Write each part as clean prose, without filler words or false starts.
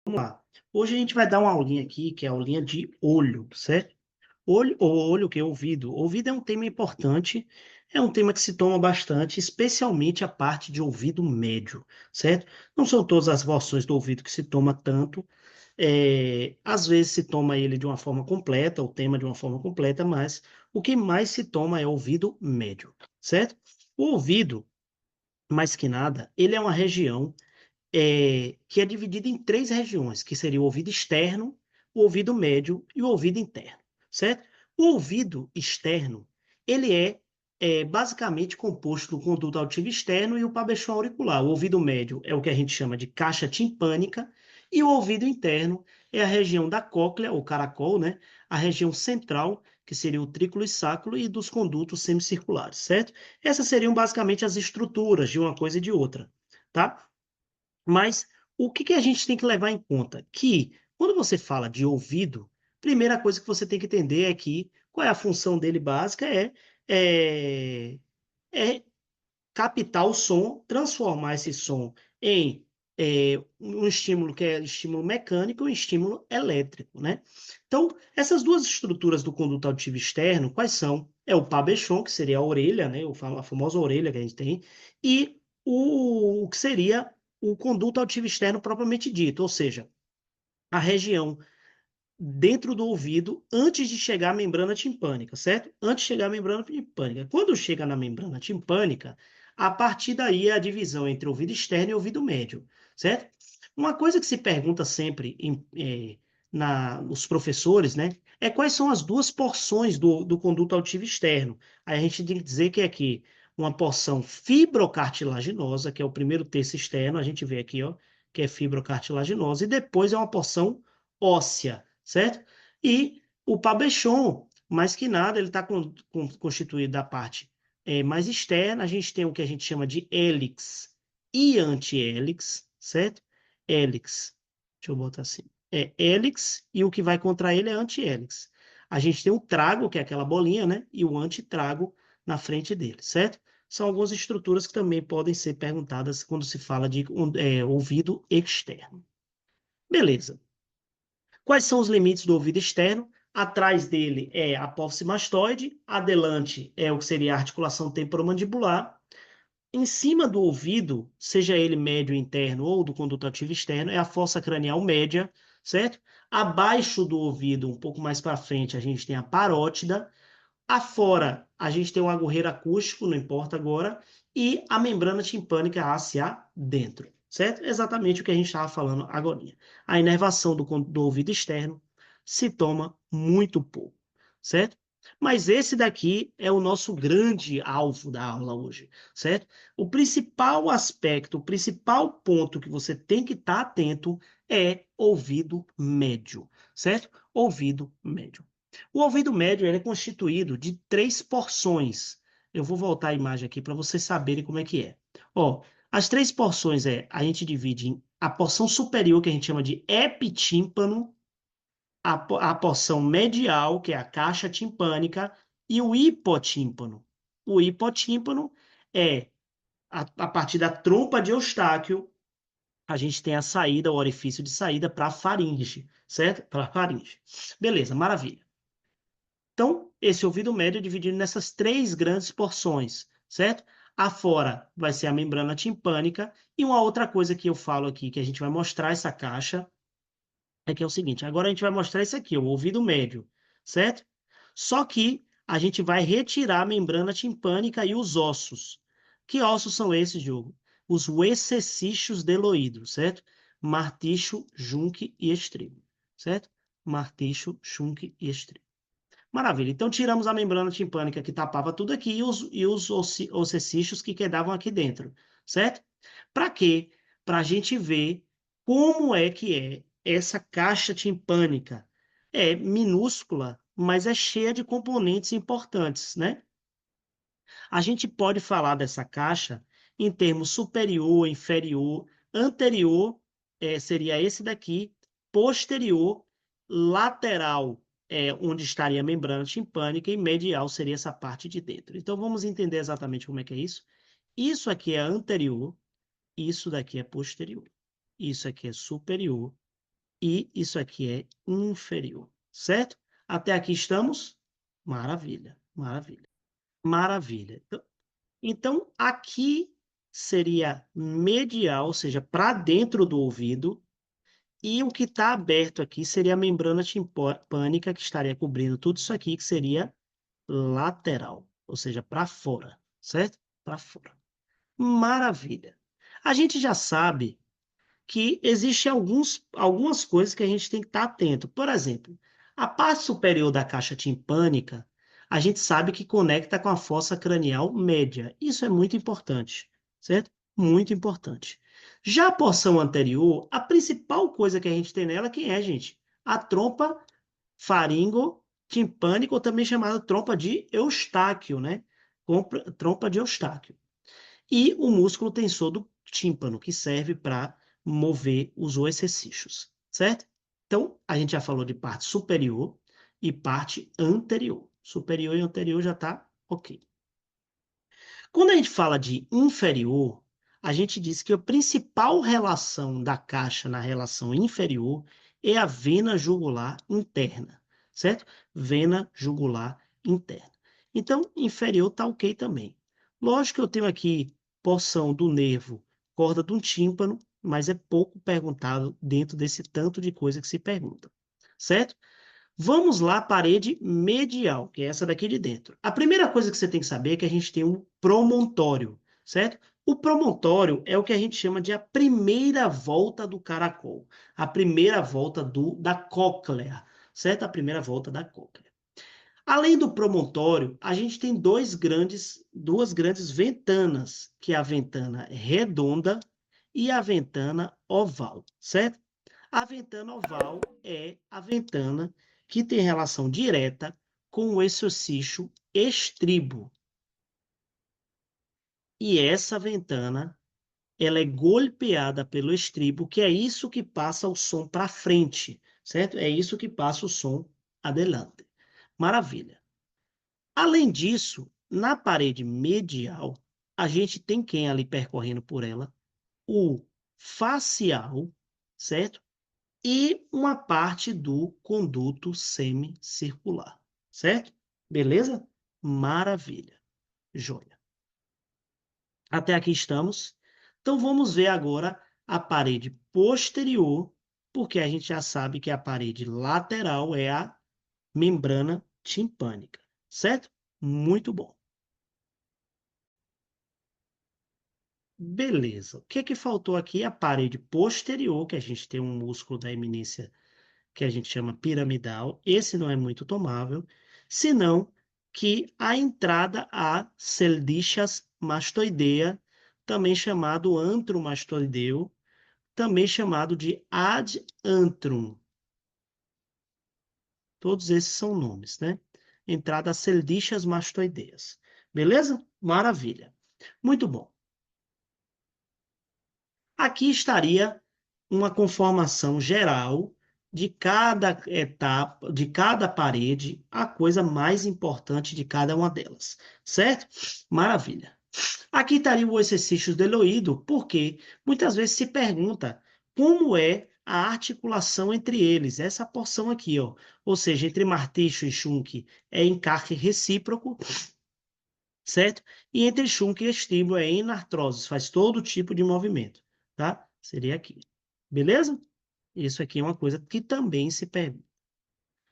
Vamos lá. Hoje a gente vai dar uma aulinha aqui, que é a aulinha de olho, certo? Olho que é ouvido. Ouvido é um tema importante, é um tema que se toma bastante, especialmente a parte de ouvido médio, certo? Não são todas as porções do ouvido que se toma tanto. Às vezes se toma ele de uma forma completa, o tema de uma forma completa, mas o que mais se toma é o ouvido médio, certo? O ouvido, mais que nada, ele é uma região que é dividida em três regiões, que seria o ouvido externo, o ouvido médio e o ouvido interno, certo? O ouvido externo, ele é basicamente composto do conduto auditivo externo e o pabechão auricular. O ouvido médio é o que a gente chama de caixa timpânica e o ouvido interno é a região da cóclea, ou caracol, né? A região central, que seria o trículo e sacro, e dos condutos semicirculares, certo? Essas seriam basicamente as estruturas de uma coisa e de outra, tá? Mas o que que a gente tem que levar em conta? Que quando você fala de ouvido, primeira coisa que você tem que entender é que qual é a função dele básica é, é captar o som, transformar esse som em um estímulo que é estímulo mecânico e um estímulo elétrico, né? Então, essas duas estruturas do conduto auditivo externo, quais são? É o pabechon, que seria a orelha, né? A famosa orelha que a gente tem, e o que seria o conduto auditivo externo propriamente dito, ou seja, a região dentro do ouvido antes de chegar à membrana timpânica, certo? Antes de chegar à membrana timpânica. Quando chega na membrana timpânica, a partir daí é a divisão entre ouvido externo e ouvido médio, certo? Uma coisa que se pergunta sempre nos professores, né, é quais são as duas porções do conduto auditivo externo. Aí a gente tem que dizer que é aqui uma porção fibrocartilaginosa, que é o primeiro terço externo, a gente vê aqui, ó, que é fibrocartilaginosa, e depois é uma porção óssea, certo? E o pabechon, mais que nada, ele está constituído da parte mais externa. A gente tem o que a gente chama de hélix e anti-hélix, certo? Hélix, deixa eu botar assim. É hélix e o que vai contra ele é anti-hélix. A gente tem o trago, que é aquela bolinha, né? E o antitrago na frente dele, certo? São algumas estruturas que também podem ser perguntadas quando se fala de ouvido externo. Beleza. Quais são os limites do ouvido externo? Atrás dele é a apófise mastoide, adelante é o que seria a articulação temporomandibular. Em cima do ouvido, seja ele médio interno ou do conduto ativo externo, é a fossa cranial média, certo? Abaixo do ouvido, um pouco mais para frente, a gente tem a parótida. Afora, a gente tem um agorreiro acústico, não importa agora, e a membrana timpânica hacia dentro, certo? Exatamente o que a gente estava falando agora. A inervação do ouvido externo se toma muito pouco, certo? Mas esse daqui é o nosso grande alvo da aula hoje, certo? O principal aspecto, o principal ponto que você tem que estar atento é ouvido médio, certo? Ouvido médio. O ouvido médio ele é constituído de três porções. Eu vou voltar a imagem aqui para vocês saberem como é que é. Ó, as três porções a gente divide em a porção superior, que a gente chama de epitímpano, a porção medial, que é a caixa timpânica, e o hipotímpano. O hipotímpano é a partir da trompa de Eustáquio, a gente tem a saída, o orifício de saída para a faringe, certo? Para a faringe. Beleza, maravilha. Então, esse ouvido médio é dividido nessas três grandes porções, certo? Afora vai ser a membrana timpânica, e uma outra coisa que eu falo aqui, que a gente vai mostrar essa caixa, é que é o seguinte, agora a gente vai mostrar isso aqui, o ouvido médio, certo? Só que a gente vai retirar a membrana timpânica e os ossos. Que ossos são esses, Diogo? Os uecessichos deloídos, certo? Marticho, junque e estribo, certo? Marticho, junque e estribo. Maravilha. Então, tiramos a membrana timpânica que tapava tudo aqui e os ossecichos que quedavam aqui dentro, certo? Para quê? Para a gente ver como é que é essa caixa timpânica. É minúscula, mas é cheia de componentes importantes, né? A gente pode falar dessa caixa em termos superior, inferior, anterior, seria esse daqui, posterior, lateral, onde estaria a membrana timpânica, e medial seria essa parte de dentro. Então vamos entender exatamente como é que é isso. Isso aqui é anterior, isso daqui é posterior. Isso aqui é superior, e isso aqui é inferior, certo? Até aqui estamos? Maravilha, maravilha, maravilha. Então, aqui seria medial, ou seja, para dentro do ouvido, e o que está aberto aqui seria a membrana timpânica, que estaria cobrindo tudo isso aqui, que seria lateral, ou seja, para fora, certo? Para fora. Maravilha. A gente já sabe que existem algumas coisas que a gente tem que estar atento. Por exemplo, a parte superior da caixa timpânica, a gente sabe que conecta com a fossa cranial média. Isso é muito importante, certo? Muito importante. Já a porção anterior, a principal coisa que a gente tem nela, quem é, gente? A trompa faringo-timpânica, ou também chamada trompa de Eustáquio, né? Trompa de Eustáquio. E o músculo tensor do tímpano, que serve para mover os oececichos, certo? Então, a gente já falou de parte superior e parte anterior. Superior e anterior já está ok. Quando a gente fala de inferior, a gente diz que a principal relação da caixa na relação inferior é a vena jugular interna, certo? Vena jugular interna. Então, inferior está ok também. Lógico que eu tenho aqui porção do nervo, corda do tímpano, mas é pouco perguntado dentro desse tanto de coisa que se pergunta, certo? Vamos lá, parede medial, que é essa daqui de dentro. A primeira coisa que você tem que saber é que a gente tem um promontório, certo? O promontório é o que a gente chama de a primeira volta do caracol, a primeira volta da cóclea, certo? A primeira volta da cóclea. Além do promontório, a gente tem duas grandes ventanas, que é a ventana redonda e a ventana oval, certo? A ventana oval é a ventana que tem relação direta com o exocicho estribo. E essa ventana, ela é golpeada pelo estribo, que é isso que passa o som para frente, certo? É isso que passa o som adelante. Maravilha. Além disso, na parede medial, a gente tem quem ali percorrendo por ela? O facial, certo? E uma parte do conduto semicircular, certo? Beleza? Maravilha. Joia. Até aqui estamos. Então vamos ver agora a parede posterior, porque a gente já sabe que a parede lateral é a membrana timpânica, certo? Muito bom. Beleza. O que que faltou aqui? A parede posterior, que a gente tem um músculo da eminência que a gente chama piramidal. Esse não é muito tomável, senão que a entrada a Celdichas mastoidea, também chamado antro mastoideu, também chamado de ad antrum. Todos esses são nomes, né? Entrada a Celdichas mastoideias. Beleza? Maravilha. Muito bom. Aqui estaria uma conformação geral de cada etapa, de cada parede, a coisa mais importante de cada uma delas, certo? Maravilha. Aqui estaria o exercício do Eloído, porque muitas vezes se pergunta como é a articulação entre eles, essa porção aqui, ó, ou seja, entre marteixo e chunque é encarque recíproco, certo? E entre chunque e estímulo é enartrose, faz todo tipo de movimento, tá? Seria aqui. Beleza? Isso aqui é uma coisa que também se pergunta.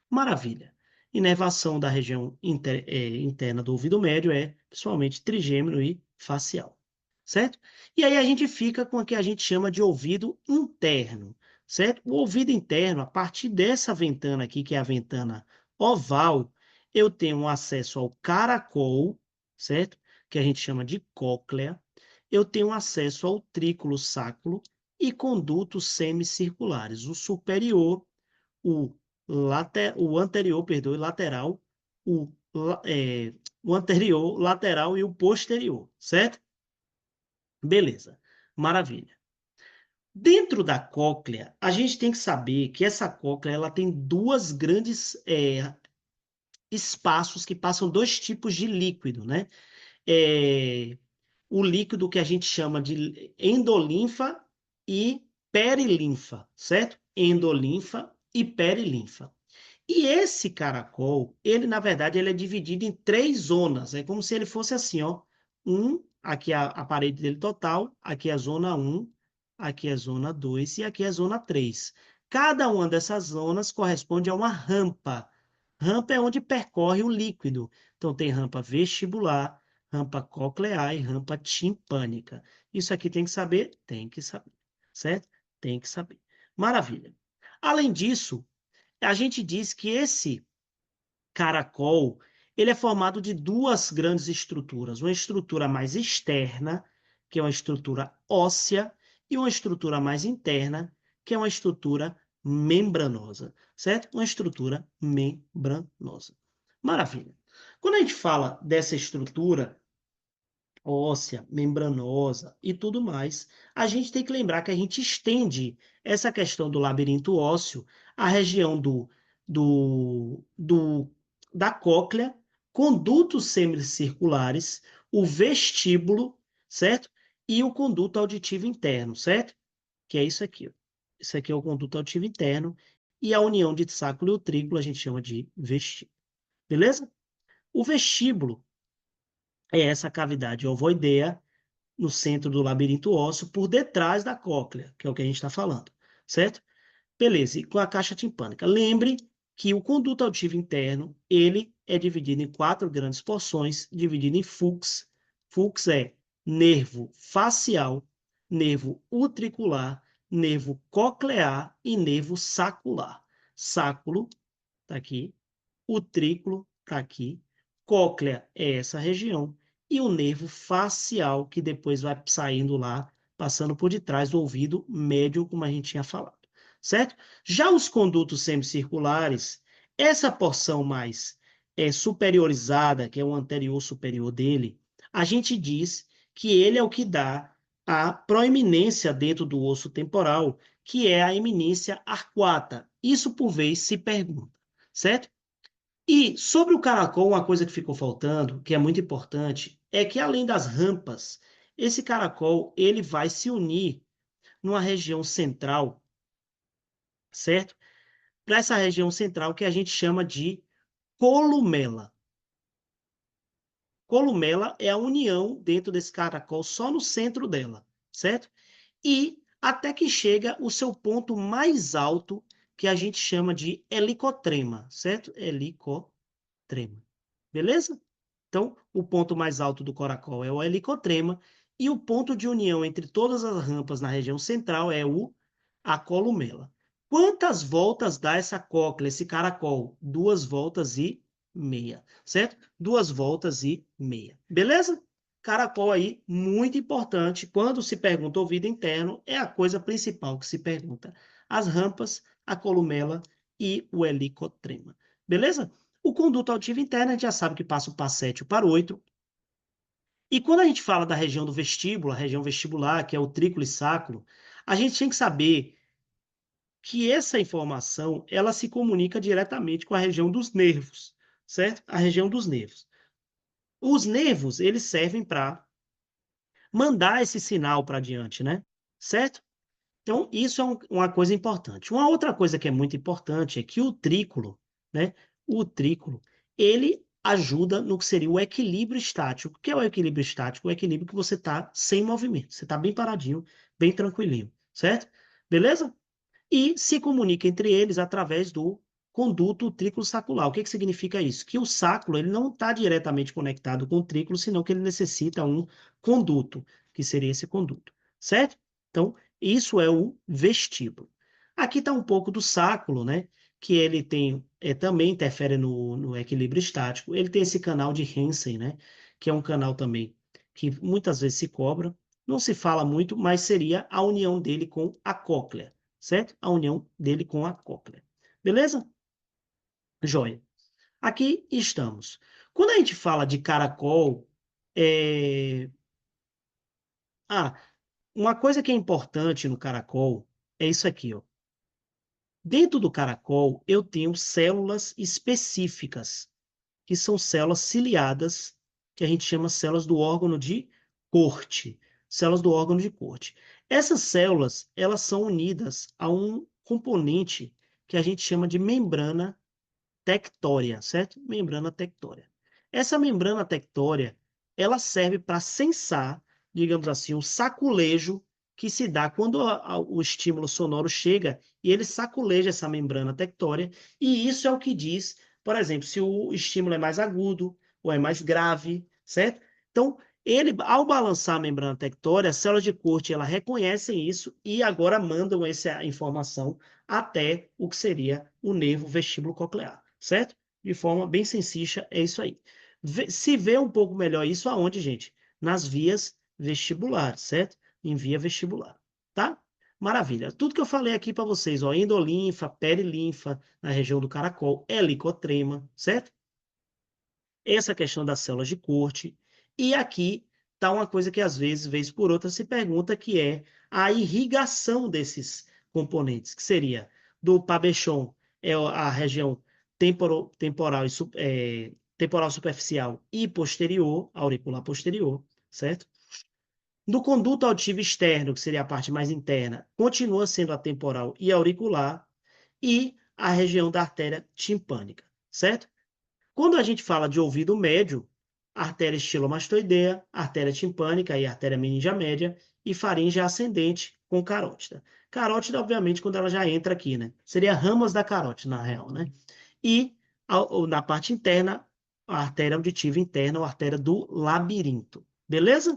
Maravilha. Inervação da região interna do ouvido médio é, principalmente, trigêmeo e facial, certo? E aí a gente fica com o que a gente chama de ouvido interno, certo? O ouvido interno, a partir dessa ventana aqui, que é a ventana oval, eu tenho um acesso ao caracol, certo? Que a gente chama de cóclea. Eu tenho acesso ao trículo sacro e condutos semicirculares, o superior, o, o anterior, perdoe, lateral, o, o anterior, lateral e o posterior, certo? Beleza, maravilha. Dentro da cóclea, a gente tem que saber que essa cóclea ela tem duas grandes espaços que passam dois tipos de líquido, né? É, o líquido que a gente chama de endolinfa e perilinfa, certo? endolinfa e perilinfa. E esse caracol, ele na verdade ele é dividido em três zonas. É como se ele fosse assim, ó. Aqui é a parede dele total, aqui é a zona 1, aqui é a zona 2 e aqui é a zona 3. Cada uma dessas zonas corresponde a uma rampa. Rampa é onde percorre o líquido. Então tem rampa vestibular, rampa coclear e rampa timpânica. Isso aqui tem que saber? Tem que saber, certo? Tem que saber. Maravilha. Além disso, a gente diz que esse caracol, ele é formado de duas grandes estruturas, uma estrutura mais externa, que é uma estrutura óssea, e uma estrutura mais interna, que é uma estrutura membranosa, certo? Uma estrutura membranosa. Maravilha. Quando a gente fala dessa estrutura óssea, membranosa e tudo mais, a gente tem que lembrar que a gente estende essa questão do labirinto ósseo à região do, do, da cóclea, condutos semicirculares, o vestíbulo, certo? E o conduto auditivo interno, certo? Que é isso aqui, ó. Isso aqui é o conduto auditivo interno e a união de sacro e utrículo a gente chama de vestíbulo. Beleza? O vestíbulo é essa cavidade ovoidea no centro do labirinto ósseo, por detrás da cóclea, que é o que a gente está falando, certo? Beleza, e com a caixa timpânica. Lembre que o conduto auditivo interno, ele é dividido em quatro grandes porções, dividido em FUCs. FUCs é nervo facial, nervo utricular, nervo coclear e nervo sacular. Sáculo, está aqui, utrículo está aqui, cóclea é essa região, e o nervo facial, que depois vai saindo lá, passando por detrás do ouvido médio, como a gente tinha falado, certo? Já os condutos semicirculares, essa porção mais superiorizada, que é o anterior superior dele, a gente diz que ele é o que dá a proeminência dentro do osso temporal, que é a eminência arquata. Isso, por vez, se pergunta, certo? E sobre o caracol, uma coisa que ficou faltando, que é muito importante, é que além das rampas, esse caracol ele vai se unir numa região central, certo? Para essa região central que a gente chama de columela. Columela é a união dentro desse caracol só no centro dela, certo? E até que chega o seu ponto mais alto, que a gente chama de helicotrema, certo? Helicotrema. Beleza? Então, o ponto mais alto do caracol é o helicotrema e o ponto de união entre todas as rampas na região central é a columela. Quantas voltas dá essa cóclea, esse caracol? 2,5 voltas, certo? 2,5 voltas. Beleza? Caracol aí, muito importante. Quando se pergunta ouvido interno, é a coisa principal que se pergunta. As rampas, a columela e o helicotrema. Beleza? O conduto auditivo interno, a gente já sabe que passa o passete e o parótro. E quando a gente fala da região do vestíbulo, a região vestibular, que é o trículo e sacro, a gente tem que saber que essa informação, ela se comunica diretamente com a região dos nervos, certo? A região dos nervos. Os nervos, eles servem para mandar esse sinal para adiante, né? Certo? Então, isso é uma coisa importante. Uma outra coisa que é muito importante é que o trículo, né? O trículo, ele ajuda no que seria o equilíbrio estático. O que é o equilíbrio estático? O equilíbrio que você está sem movimento. Você está bem paradinho, bem tranquilinho, certo? Beleza? E se comunica entre eles através do conduto trículo sacular. O que que significa isso? Que o sáculo ele não está diretamente conectado com o trículo, senão que ele necessita um conduto, que seria esse conduto, certo? Então, isso é o vestíbulo. Aqui está um pouco do sáculo, né? Que ele tem, também interfere no equilíbrio estático. Ele tem esse canal de Hansen, né? Que é um canal também que muitas vezes se cobra. Não se fala muito, mas seria a união dele com a cóclea, certo? A união dele com a cóclea. Beleza? Joia. Aqui estamos. Quando a gente fala de caracol, é... ah, uma coisa que é importante no caracol é isso aqui, ó. Dentro do caracol, eu tenho células específicas, que são células ciliadas, que a gente chama células do órgão de Corte. Células do órgão de Corte. Essas células, elas são unidas a um componente que a gente chama de membrana tectória, certo? Membrana tectória. Essa membrana tectória, ela serve para sensar, digamos assim, o saculejo que se dá quando o estímulo sonoro chega e ele saculeja essa membrana tectória, e isso é o que diz, por exemplo, se o estímulo é mais agudo ou é mais grave, certo? Então, ele, ao balançar a membrana tectória, as células de Corte, ela reconhecem isso e agora mandam essa informação até o que seria o nervo vestíbulo coclear, certo? De forma bem sensível, é isso aí. Se vê um pouco melhor isso aonde, gente? Nas vias vestibulares, certo? Em via vestibular, tá? Maravilha. Tudo que eu falei aqui para vocês, ó, endolinfa, perilinfa, na região do caracol, helicotrema, certo? Essa questão das células de Corte. E aqui está uma coisa que às vezes, vez por outra, se pergunta, que é a irrigação desses componentes, que seria do Pabechon, é a região temporal, temporal superficial e posterior, auricular posterior, certo? Do conduto auditivo externo, que seria a parte mais interna, continua sendo a temporal e auricular, e a região da artéria timpânica, certo? Quando a gente fala de ouvido médio, artéria estilomastoidea, artéria timpânica e artéria meningia média e faringe ascendente com carótida. Carótida, obviamente, quando ela já entra aqui, né? Seria ramas da carótida, na real, né? E na parte interna, a artéria auditiva interna ou artéria do labirinto. Beleza?